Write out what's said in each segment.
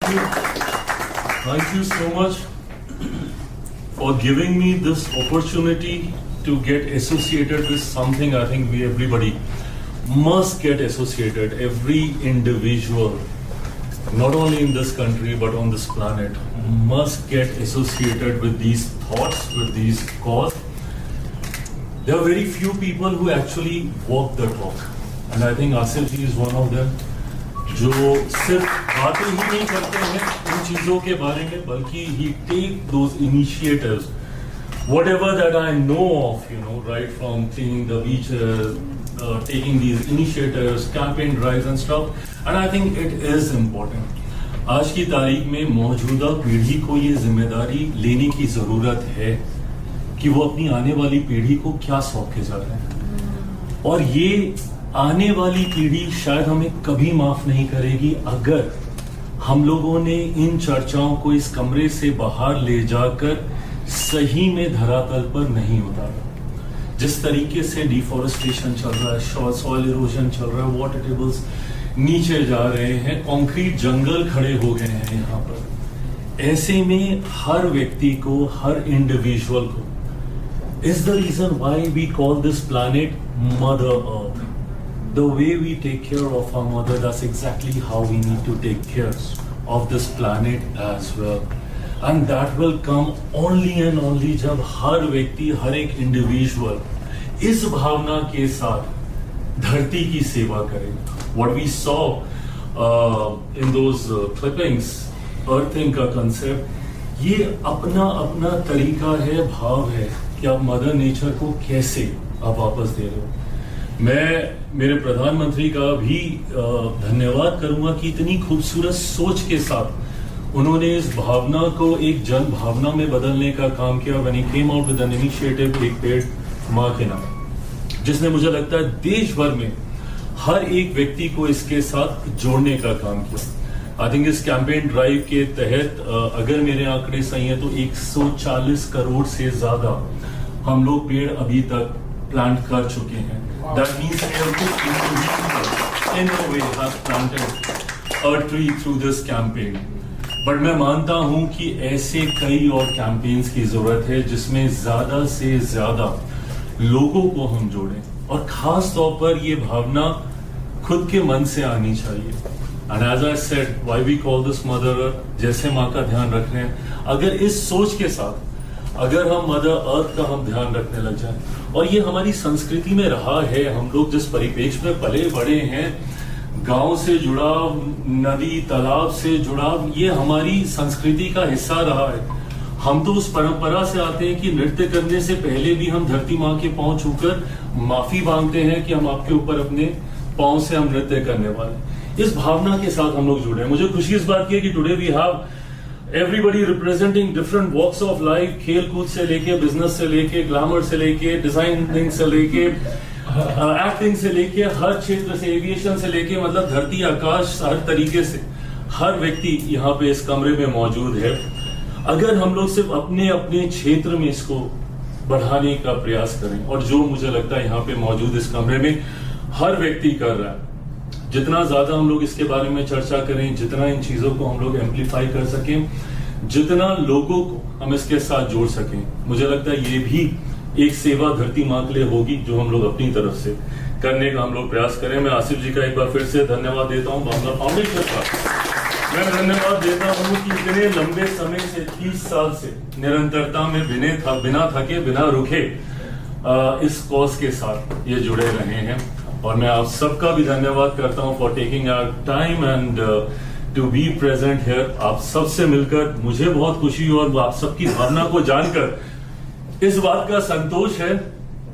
Thank you so much for giving me this opportunity to get associated with something I think everybody must get associated. Every individual, not only in this country but on this planet, must get associated with these thoughts, with these cause. There are very few people who actually walk the talk, and I think Asif ji is one of them. जो सिर्फ बातें ही नहीं करते हैं इन चीजों के बारे में, बल्कि he take those initiatives, whatever that I know of, right from cleaning the beaches, taking these initiatives, campaign drives and stuff, and I think it is important. आज की तारीख में मौजूदा पीढ़ी को ये जिम्मेदारी लेने की जरूरत है कि वो अपनी आने वाली पीढ़ी को क्या सौंप के जा रहे हैं, और ये आने वाली पीढ़ी शायद हमें कभी माफ नहीं करेगी अगर हम लोगों ने इन चर्चाओं को इस कमरे से बाहर ले जाकर सही में धरातल पर नहीं उतारा। जिस तरीके से डिफॉरेस्टेशन चल रहा है, सॉइल इरोजन चल रहा है, वाटर टेबल्स नीचे जा रहे हैं, कंक्रीट जंगल खड़े हो गए हैं यहाँ पर, ऐसे में हर व्यक्ति को, हर इंडिविजुअल को, is the reason why we call this planet Mother Earth. The way we take care of our mother, that's exactly how we need to take care of this planet as well. And that will come only and only जब हर व्यक्ति, हर एक individual इस भावना के साथ धरती की सेवा करे. What we saw in those clippings, earthing का concept, ये अपना अपना तरीका है, भाव है कि आप मदर नेचर को कैसे आप वापस दे रहे हो. मैं मेरे प्रधानमंत्री का भी धन्यवाद करूंगा कि इतनी खूबसूरत सोच के साथ उन्होंने इस भावना को एक जन भावना में बदलने का काम किया. When he came out with an initiative, एक पेड़ माँ के नाम, जिसने मुझे लगता है देश भर में हर एक व्यक्ति को इसके साथ जोड़ने का काम किया. आई थिंक इस कैंपेन ड्राइव के तहत अगर मेरे आंकड़े सही हैं तो 140 करोड़ से ज्यादा हम लोग पेड़ अभी तक प्लांट कर चुके हैं. That means every individual in a way has planted a tree through this campaign. But मैं मानता हूं कि ऐसे कई और कैंपेन्स की जरूरत है जिसमें ज्यादा से ज्यादा लोगों को हम जोड़ें, और खास तौर पर ये भावना खुद के मन से आनी चाहिए. And as I said, why we call this Mother Earth, जैसे माँ का ध्यान रख रहे हैं, अगर इस सोच के साथ अगर हम मदर अर्थ का हम ध्यान रखने लग जाएं, और ये हमारी संस्कृति में रहा है, हम लोग जिस परिपेक्ष में पले बड़े हैं, गांव से जुड़ाव, नदी तालाब से जुड़ाव, ये हमारी संस्कृति का हिस्सा रहा है. हम तो उस परंपरा से आते हैं कि नृत्य करने से पहले भी हम धरती माँ के पांव छूकर माफी मांगते हैं कि हम आपके ऊपर अपने पांव से हम नृत्य करने वाले. इस भावना के साथ हम लोग जुड़े हैं. मुझे खुशी इस बात की है कि today we have everybody representing different walks of life, खेल कूद से लेके, बिजनेस से लेके, ग्लैमर से लेके, डिजाइनिंग से लेके, एक्टिंग से लेके, हर क्षेत्र से, एविएशन से लेके, मतलब धरती आकाश, हर तरीके से हर व्यक्ति यहाँ पे इस कमरे में मौजूद है. अगर हम लोग सिर्फ अपने अपने क्षेत्र में इसको बढ़ाने का प्रयास करें, और जो मुझे लगता है यहाँ पे मौजूद इस कमरे में हर व्यक्ति कर रहा है, जितना ज्यादा हम लोग इसके बारे में चर्चा करें, जितना इन चीजों को हम लोग एम्पलीफाई कर सकें, जितना लोगों को हम इसके साथ जोड़ सकें, मुझे लगता है ये भी एक सेवा धरती माँ के लिए होगी जो हम लोग अपनी तरफ से करने का हम लोग प्रयास करें. मैं आसिफ जी का एक बार फिर से धन्यवाद देता हूँ. बांग्ला फाउंडेशन का मैं धन्यवाद देता हूँ कि इतने लंबे समय से 30 साल से निरंतरता में बिना थके, बिना रुके इस कॉज के साथ ये जुड़े रहे हैं. और मैं आप सबका भी धन्यवाद करता हूं for taking our time and to be present here. आप सबसे मिलकर मुझे बहुत खुशी हुई, और आप सबकी भावना को जानकर इस बात का संतोष है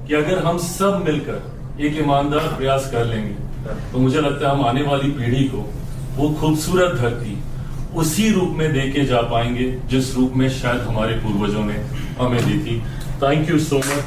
कि अगर हम सब मिलकर एक ईमानदार प्रयास कर लेंगे तो मुझे लगता है हम आने वाली पीढ़ी को वो खूबसूरत धरती उसी रूप में दे के जा पाएंगे जिस रूप में शायद हमारे पूर्वजों ने हमें दी थी. Thank you so much.